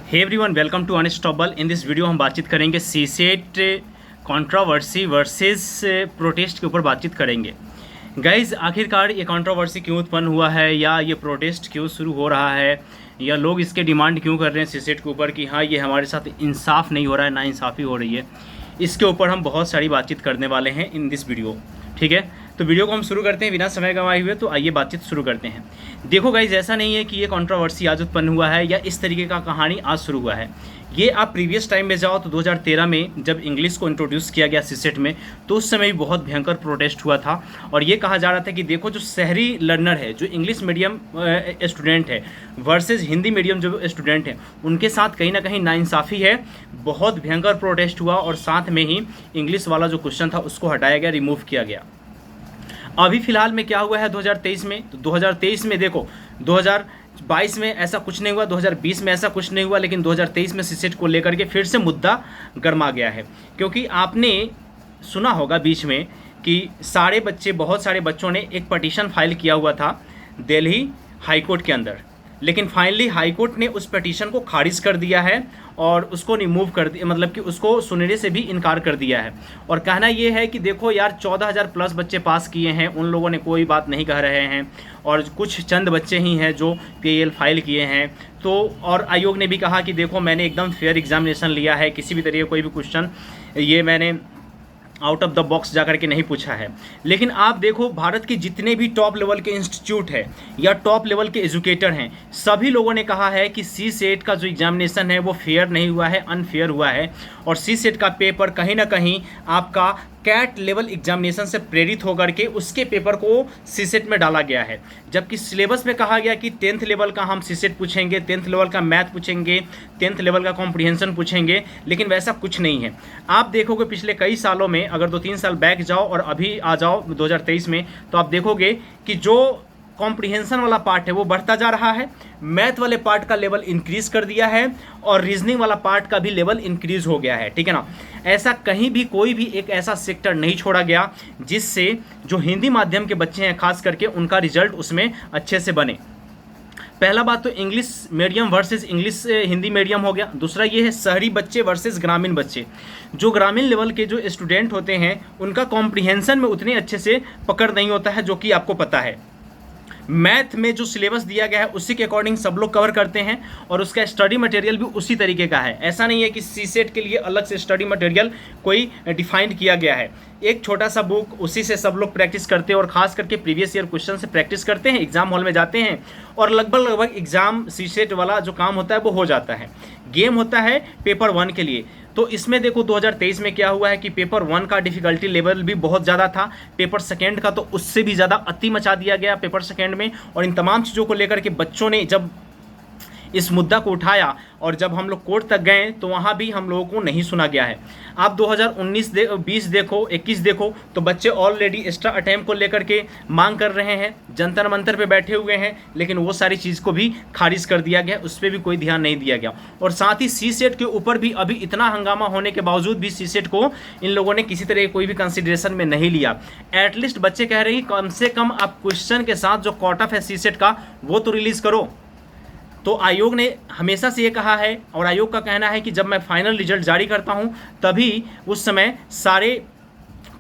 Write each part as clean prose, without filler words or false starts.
Hey everyone, welcome to Unstoppable. In this video हम बातचीत करेंगे सीसेट कंट्रोवर्सी वर्सेस प्रोटेस्ट के ऊपर बातचीत करेंगे। गाइज, आखिरकार ये कंट्रोवर्सी क्यों उत्पन्न हुआ है या ये प्रोटेस्ट क्यों शुरू हो रहा है या लोग इसके डिमांड क्यों कर रहे हैं सीसेट के ऊपर कि हाँ ये हमारे साथ इंसाफ नहीं हो रहा है, नाइंसाफ़ी हो रही है। इसके ऊपर हम बहुत सारी बातचीत करने वाले हैं इन दिस वीडियो। ठीक है, तो वीडियो को हम शुरू करते हैं बिना समय गंवाए हुए। तो आइए बातचीत शुरू करते हैं। देखो गाइज, ऐसा नहीं है कि ये कंट्रोवर्सी आज उत्पन्न हुआ है या इस तरीके का कहानी आज शुरू हुआ है। ये आप प्रीवियस टाइम में जाओ तो 2013 में जब इंग्लिश को इंट्रोड्यूस किया गया सीसेट में, तो उस समय भी बहुत भयंकर प्रोटेस्ट हुआ था। और ये कहा जा रहा था कि देखो, जो शहरी लर्नर है, जो इंग्लिश मीडियम स्टूडेंट है वर्सेस हिंदी मीडियम जो स्टूडेंट हैं, उनके साथ कहीं ना कहीं नाइंसाफ़ी है। बहुत भयंकर प्रोटेस्ट हुआ और साथ में ही इंग्लिश वाला जो क्वेश्चन था उसको हटाया गया, रिमूव किया गया। अभी फ़िलहाल में क्या हुआ है 2023 में, तो 2023 में देखो, 2022 में ऐसा कुछ नहीं हुआ, 2020 में ऐसा कुछ नहीं हुआ, लेकिन 2023 में सीसेट को लेकर के फिर से मुद्दा गर्मा गया है। क्योंकि आपने सुना होगा बीच में कि बहुत सारे बच्चों ने एक पटिशन फाइल किया हुआ था दिल्ली हाई कोर्ट के अंदर, लेकिन फाइनली हाई कोर्ट ने उस पटिशन को खारिज कर दिया है और उसको रिमूव कर दिया, मतलब कि उसको सुनने से भी इनकार कर दिया है। और कहना ये है कि देखो यार, 14,000 प्लस बच्चे पास किए हैं, उन लोगों ने कोई बात नहीं कह रहे हैं और कुछ चंद बच्चे ही हैं जो PAL फाइल किए हैं। तो और आयोग ने भी कहा कि देखो, मैंने एकदम फेयर एग्जामिनेशन लिया है, किसी भी तरीके कोई भी क्वेश्चन ये मैंने आउट ऑफ द बॉक्स जा करके नहीं पूछा है। लेकिन आप देखो, भारत के जितने भी टॉप लेवल के इंस्टीट्यूट है या टॉप लेवल के एजुकेटर हैं, सभी लोगों ने कहा है कि सीसेट का जो एग्जामिनेशन है वो फेयर नहीं हुआ है, अनफेयर हुआ है। और सीसेट का पेपर कहीं ना कहीं आपका कैट लेवल एग्जामिनेशन से प्रेरित होकर के उसके पेपर को सीसेट में डाला गया है। जबकि सिलेबस में कहा गया कि 10th लेवल का हम सीसेट पूछेंगे, 10th लेवल का मैथ पूछेंगे, 10th लेवल का कॉम्प्रिहेंशन पूछेंगे, लेकिन वैसा कुछ नहीं है। आप देखोगे पिछले कई सालों में, अगर 2-3 साल बैक जाओ और अभी आ जाओ 2023 में, तो आप देखोगे कि जो कॉम्प्रिहेंशन वाला पार्ट है वो बढ़ता जा रहा है, मैथ वाले पार्ट का लेवल इंक्रीज कर दिया है और रीजनिंग वाला पार्ट का भी लेवल इंक्रीज हो गया है। ठीक है ना, ऐसा कहीं भी कोई भी एक ऐसा सेक्टर नहीं छोड़ा गया जिससे जो हिंदी माध्यम के बच्चे हैं खास करके उनका रिजल्ट उसमें अच्छे से बने। पहला बात तो English medium versus English Hindi medium हो गया। दूसरा ये है शहरी बच्चे वर्सेस ग्रामीण बच्चे। जो ग्रामीण लेवल के जो स्टूडेंट होते हैं उनका कॉम्प्रिहेंशन में उतने अच्छे से पकड़ नहीं होता है, जो कि आपको पता है। मैथ में जो सिलेबस दिया गया है उसी के अकॉर्डिंग सब लोग कवर करते हैं और उसका स्टडी मटेरियल भी उसी तरीके का है। ऐसा नहीं है कि सीसेट के लिए अलग से स्टडी मटेरियल कोई डिफाइंड किया गया है। एक छोटा सा बुक, उसी से सब लोग प्रैक्टिस करते हैं और खास करके प्रीवियस ईयर क्वेश्चन से प्रैक्टिस करते हैं, एग्जाम हॉल में जाते हैं और लगभग एग्जाम सीसेट वाला जो काम होता है वो हो जाता है। गेम होता है पेपर 1 के लिए। तो इसमें देखो 2023 में क्या हुआ है कि पेपर 1 का डिफिकल्टी लेवल भी बहुत ज़्यादा था, पेपर सेकेंड का तो उससे भी ज़्यादा अति मचा दिया गया पेपर सेकेंड में। और इन तमाम चीज़ों को लेकर के बच्चों ने जब इस मुद्दा को उठाया और जब हम लोग कोर्ट तक गए तो वहाँ भी हम लोगों को नहीं सुना गया है। आप 2019 20 देखो, 21 देखो, तो बच्चे ऑलरेडी एक्स्ट्रा अटैम्प्ट को लेकर के मांग कर रहे हैं, जंतर मंतर पे बैठे हुए हैं, लेकिन वो सारी चीज़ को भी खारिज कर दिया गया, उस पर भी कोई ध्यान नहीं दिया गया। और साथ ही सीसेट के ऊपर भी अभी इतना हंगामा होने के बावजूद भी सीसेट को इन लोगों ने किसी तरह कोई भी कंसिडरेशन में नहीं लिया। एटलीस्ट बच्चे कह रहे हैं कम से कम आप क्वेश्चन के साथ जो कट ऑफ है सीसेट का वो तो रिलीज़ करो। तो आयोग ने हमेशा से ये कहा है और आयोग का कहना है कि जब मैं फाइनल रिजल्ट जारी करता हूं तभी उस समय सारे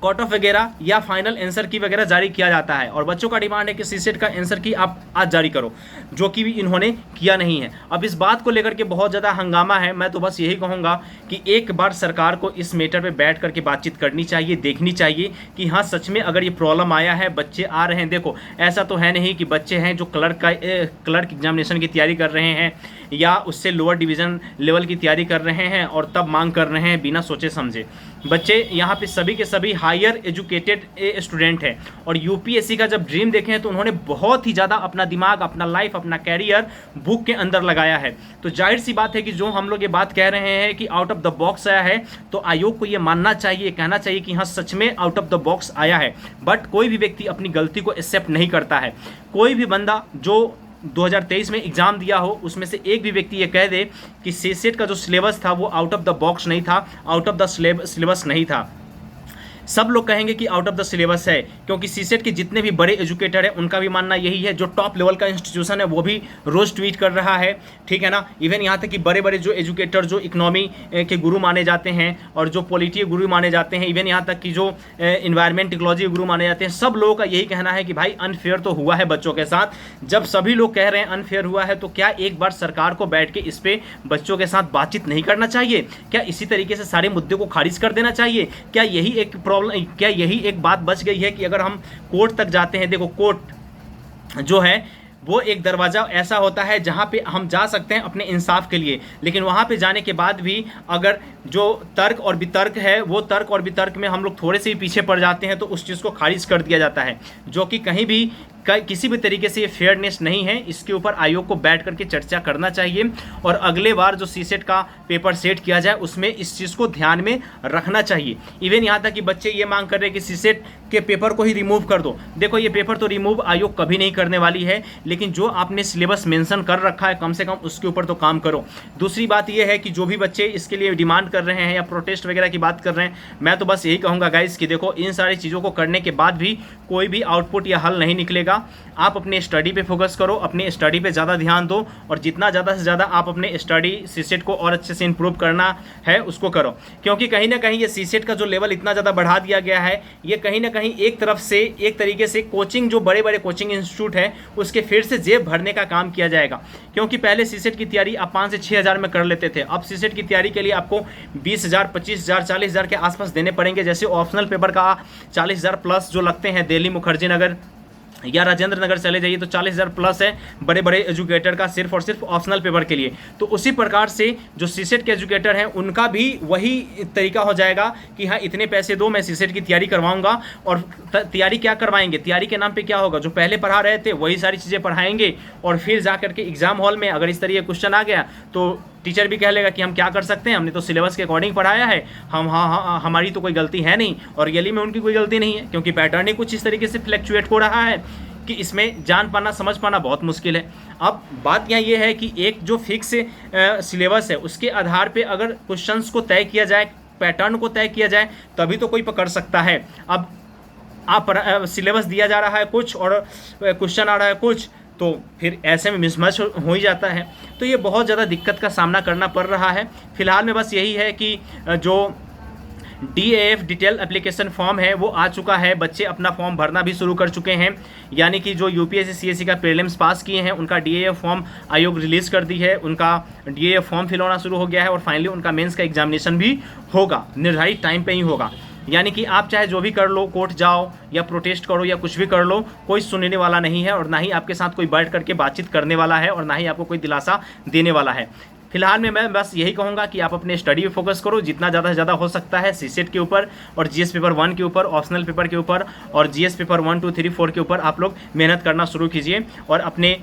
कट ऑफ वगैरह या फाइनल आंसर की वगैरह जारी किया जाता है। और बच्चों का डिमांड है कि सीसेट का आंसर की आप आज जारी करो, जो कि भी इन्होंने किया नहीं है। अब इस बात को लेकर के बहुत ज़्यादा हंगामा है। मैं तो बस यही कहूँगा कि एक बार सरकार को इस मैटर पे बैठ करके बातचीत करनी चाहिए, देखनी चाहिए कि हाँ सच में अगर ये प्रॉब्लम आया है, बच्चे आ रहे हैं। देखो, ऐसा तो है नहीं कि बच्चे हैं जो क्लर्क एग्जामिनेशन की तैयारी कर रहे हैं या उससे लोअर डिवीज़न लेवल की तैयारी कर रहे हैं और तब मांग कर रहे हैं बिना सोचे समझे। बच्चे यहाँ पे सभी के सभी हायर एजुकेटेड स्टूडेंट हैं और यूपीएससी का जब ड्रीम देखे हैं तो उन्होंने बहुत ही ज़्यादा अपना दिमाग, अपना लाइफ, अपना कैरियर बुक के अंदर लगाया है। तो जाहिर सी बात है कि जो हम लोग ये बात कह रहे हैं कि आउट ऑफ द बॉक्स आया है, तो आयोग को ये मानना चाहिए, कहना चाहिए कि हाँ सच में आउट ऑफ द बॉक्स आया है। बट कोई भी व्यक्ति अपनी गलती को एक्सेप्ट नहीं करता है। कोई भी बंदा जो 2023 में एग्ज़ाम दिया हो उसमें से एक भी व्यक्ति ये कह दे कि सीसेट का जो सिलेबस था वो आउट ऑफ द बॉक्स नहीं था, आउट ऑफ द सिलेबस नहीं था। सब लोग कहेंगे कि आउट ऑफ द सिलेबस है, क्योंकि सीसेट के जितने भी बड़े एजुकेटर हैं उनका भी मानना यही है, जो टॉप लेवल का इंस्टीट्यूशन है वो भी रोज ट्वीट कर रहा है, ठीक है ना। इवन यहाँ तक कि बड़े बड़े जो एजुकेटर, जो इकोनॉमी के गुरु माने जाते हैं और जो पॉलिटी गुरु माने जाते हैं, इवन यहाँ तक कि जो इन्वायरमेंट इकोलॉजी गुरु माने जाते हैं, सब लोगों का यही कहना है कि भाई अनफेयर तो हुआ है बच्चों के साथ। जब सभी लोग कह रहे हैं अनफेयर हुआ है, तो क्या एक बार सरकार को बैठ के इस पे बच्चों के साथ बातचीत नहीं करना चाहिए? क्या इसी तरीके से सारे मुद्दे को खारिज कर देना चाहिए? क्या यही एक प्रॉब्लम, क्या यही एक बात बच गई है कि अगर हम कोर्ट तक जाते हैं, देखो कोर्ट जो है वो एक दरवाज़ा ऐसा होता है जहाँ पे हम जा सकते हैं अपने इंसाफ के लिए, लेकिन वहाँ पे जाने के बाद भी अगर जो तर्क और वितर्क है, वो तर्क और वितर्क में हम लोग थोड़े से भी पीछे पड़ जाते हैं तो उस चीज़ को खारिज कर दिया जाता है, जो कि कहीं भी किसी भी तरीके से ये फेयरनेस नहीं है। इसके ऊपर आयोग को बैठ करके चर्चा करना चाहिए और अगले बार जो सीसेट का पेपर सेट किया जाए उसमें इस चीज़ को ध्यान में रखना चाहिए। इवन यहाँ तक कि बच्चे ये मांग कर रहे हैं कि सीसेट के पेपर को ही रिमूव कर दो। देखो ये पेपर तो रिमूव आयोग कभी नहीं करने वाली है, लेकिन जो आपने सिलेबस मेंशन कर रखा है कम से कम उसके ऊपर तो काम करो। दूसरी बात यह है कि जो भी बच्चे इसके लिए डिमांड कर रहे हैं या प्रोटेस्ट वगैरह की बात कर रहे हैं, मैं तो बस यही कहूँगा गाइस कि देखो इन सारी चीज़ों को करने के बाद भी कोई भी आउटपुट या हल नहीं निकलेगा। आप अपने स्टडी पे फोकस करो, अपने स्टडी पे ज़्यादा ध्यान दो और जितना ज़्यादा से ज़्यादा आप अपने स्टडी सीसेट को और अच्छे से इंप्रूव करना है उसको करो, क्योंकि कहीं ना कहीं ये सीसेट का जो लेवल इतना ज़्यादा बढ़ा दिया गया है, ये कहीं ना कहीं एक तरफ से एक तरीके से कोचिंग, जो बड़े बड़े कोचिंग इंस्टीट्यूट है उसके फिर से जेब भरने का काम किया जाएगा। क्योंकि पहले सीसेट की तैयारी आप 5 से 6 हज़ार में कर लेते थे, अब सीसेट की तैयारी के लिए आपको 20,000, 25,000, 40,000 के आसपास देने पड़ेंगे। जैसे ऑप्शनल पेपर का 40,000 प्लस जो लगते हैं, दिल्ली मुखर्जी नगर या राजेंद्र नगर चले जाइए तो 40,000 प्लस है बड़े बड़े एजुकेटर का सिर्फ और सिर्फ ऑप्शनल पेपर के लिए। तो उसी प्रकार से जो सीसेट के एजुकेटर हैं उनका भी वही तरीका हो जाएगा कि हाँ इतने पैसे दो, मैं सीसेट की तैयारी करवाऊंगा। और तैयारी क्या करवाएंगे, तैयारी के नाम पे क्या होगा, जो पहले पढ़ा रहे थे वही सारी चीज़ें पढ़ाएंगे और फिर जा करके एग्जाम हॉल में अगर इस तरीके क्वेश्चन आ गया तो टीचर भी कह लेगा कि हम क्या कर सकते हैं, हमने तो सिलेबस के अकॉर्डिंग पढ़ाया है, हम हाँ हमारी तो कोई गलती है नहीं। और रियली में उनकी कोई गलती नहीं है, क्योंकि पैटर्न ही कुछ इस तरीके से फ्लैक्चुएट हो रहा है कि इसमें जान पाना समझ पाना बहुत मुश्किल है। अब बात यहाँ ये है कि एक जो फिक्स सिलेबस है उसके आधार पे अगर क्वेश्चंस को तय किया जाए, पैटर्न को तय किया जाए, तभी तो कोई पकड़ सकता है। अब आप सिलेबस दिया जा रहा है कुछ और क्वेश्चन आ रहा है कुछ, तो फिर ऐसे में मिसमैच हो ही जाता है। तो ये बहुत ज़्यादा दिक्कत का सामना करना पड़ रहा है। फिलहाल में बस यही है कि जो DAF डिटेल एप्लीकेशन फॉर्म है वो आ चुका है, बच्चे अपना फॉर्म भरना भी शुरू कर चुके हैं। यानी कि जो UPSC CSE का प्रीलिम्स पास किए हैं उनका DAF फॉर्म आयोग रिलीज़ कर दी है, उनका DAF फॉर्म फिल होना शुरू हो गया है और फाइनली उनका मेंस का एग्जामिनेशन भी होगा, निर्धारित टाइम पे ही होगा। यानी कि आप चाहे जो भी कर लो, कोर्ट जाओ या प्रोटेस्ट करो या कुछ भी कर लो, कोई सुनने वाला नहीं है और ना ही आपके साथ कोई बैठ करके बातचीत करने वाला है और ना ही आपको कोई दिलासा देने वाला है। फिलहाल में मैं बस यही कहूँगा कि आप अपने स्टडी पे फोकस करो जितना ज़्यादा से ज़्यादा हो सकता है, सीसेट के ऊपर और GS पेपर 1 के ऊपर, ऑप्शनल पेपर के ऊपर और GS पेपर 1, 2, 3, 4 के ऊपर आप लोग मेहनत करना शुरू कीजिए और अपने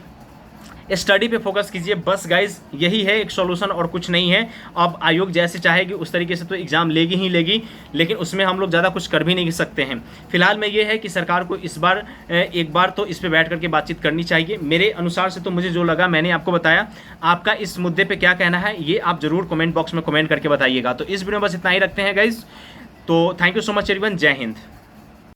स्टडी पे फोकस कीजिए। बस गाइज यही है एक सॉल्यूशन और कुछ नहीं है। अब आयोग जैसे चाहेगी उस तरीके से तो एग्ज़ाम लेगी ही लेगी, लेकिन उसमें हम लोग ज़्यादा कुछ कर भी नहीं सकते हैं। फिलहाल में ये है कि सरकार को इस बार एक बार तो इस पे बैठ करके बातचीत करनी चाहिए। मेरे अनुसार से तो मुझे जो लगा मैंने आपको बताया। आपका इस मुद्दे पर क्या कहना है ये आप ज़रूर कमेंट बॉक्स में कमेंट करके बताइएगा। तो इस वीडियो में बस इतना ही रखते हैं गाइज। तो thank you so much everyone, जय हिंद।